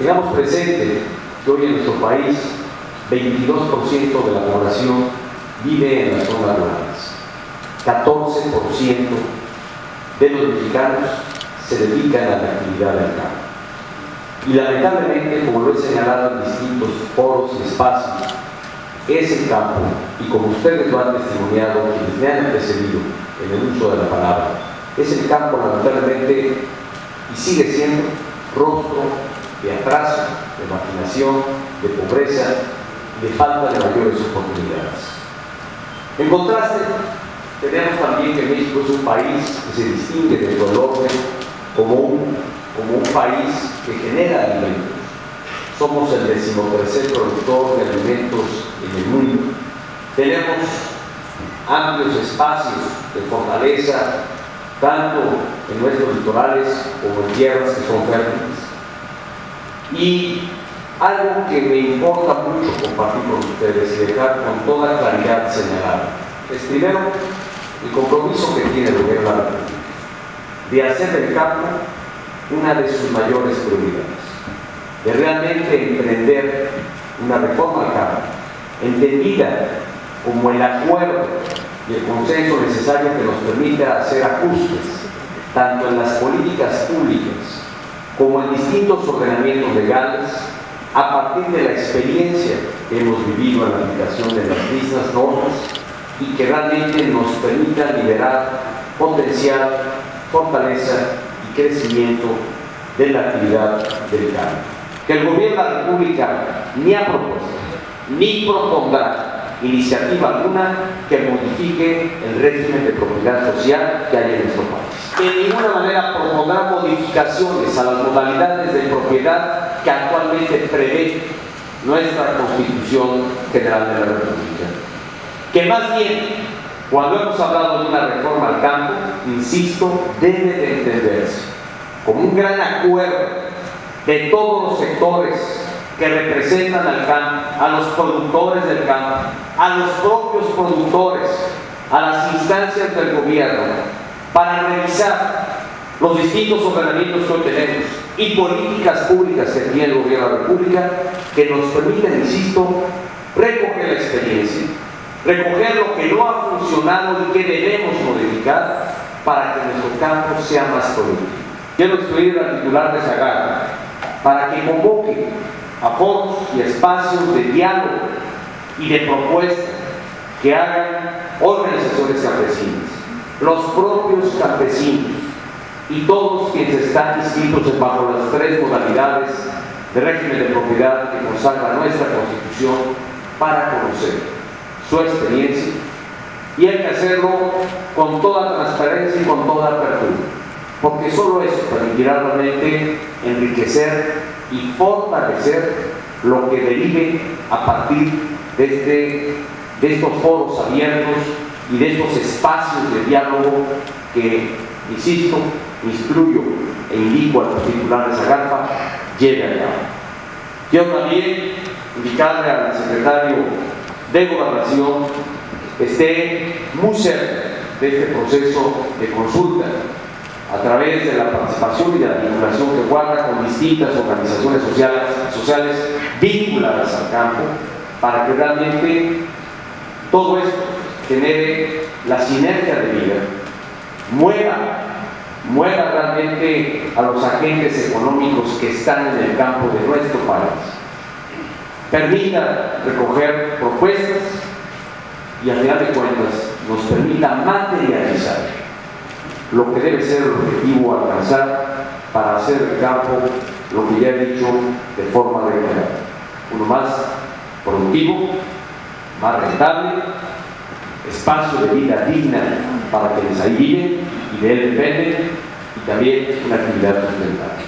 Tengamos presente que hoy en nuestro país 22% de la población vive en las zonas rurales, 14% de los mexicanos se dedican a la actividad del campo. Y lamentablemente, como lo he señalado en distintos foros y espacios, es el campo, y como ustedes lo han testimoniado, quienes me han precedido en el uso de la palabra, es el campo lamentablemente, y sigue siendo, rostro de atraso, de marginación, de pobreza, de falta de mayores oportunidades. En contraste, tenemos también que México es un país que se distingue dentro del orden como un país que genera alimentos. Somos el 13º productor de alimentos en el mundo. Tenemos amplios espacios de fortaleza, tanto en nuestros litorales como en tierras que son fértiles. Y algo que me importa mucho compartir con ustedes y dejar con toda claridad señalada es, primero, el compromiso que tiene el gobierno de la República de hacer del campo una de sus mayores prioridades, de realmente emprender una reforma al campo, entendida como el acuerdo y el consenso necesario que nos permita hacer ajustes, tanto en las políticas públicas como en distintos ordenamientos legales, a partir de la experiencia que hemos vivido en la aplicación de las mismas normas y que realmente nos permita liberar potencial, fortaleza y crecimiento de la actividad del campo. Que el gobierno de la República ni ha propuesto ni propondrá iniciativa alguna que modifique el régimen de propiedad social que hay en nuestro país. De ninguna manera propondrá modificaciones a las modalidades de propiedad que actualmente prevé nuestra Constitución General de la República. Que más bien, cuando hemos hablado de una reforma al campo, insisto, debe de entenderse como un gran acuerdo de todos los sectores que representan al campo, a los productores del campo, a los propios productores, a las instancias del gobierno, para revisar los distintos ordenamientos que hoy tenemos y políticas públicas que tiene el gobierno de la República que nos permiten, insisto, recoger la experiencia, recoger lo que no ha funcionado y que debemos modificar para que nuestro campo sea más productivo. Quiero instruir al titular de Zagarpa para que convoque a foros y espacios de diálogo y de propuesta que hagan organizaciones campesinas, los propios campesinos y todos quienes están inscritos bajo las 3 modalidades de régimen de propiedad que consagra nuestra Constitución, para conocer su experiencia, y hay que hacerlo con toda transparencia y con toda apertura, porque solo eso permitirá realmente enriquecer y fortalecer lo que derive a partir de estos foros abiertos y de estos espacios de diálogo que, insisto, instruyo e indico al titular de Zagarpa lleve a cabo. Quiero también indicarle al secretario de Gobernación que esté muy cerca de este proceso de consulta, a través de la participación y de la vinculación que guarda con distintas organizaciones sociales vinculadas al campo, para que realmente todo esto genere la sinergia de vida, mueva realmente a los agentes económicos que están en el campo de nuestro país, permita recoger propuestas y, a final de cuentas, nos permita materializar lo que debe ser el objetivo a alcanzar para hacer del campo, lo que ya he dicho de forma reiterada, uno más productivo, más rentable, espacio de vida digna para quienes ahí viven y de él dependen, y también una actividad sustentable.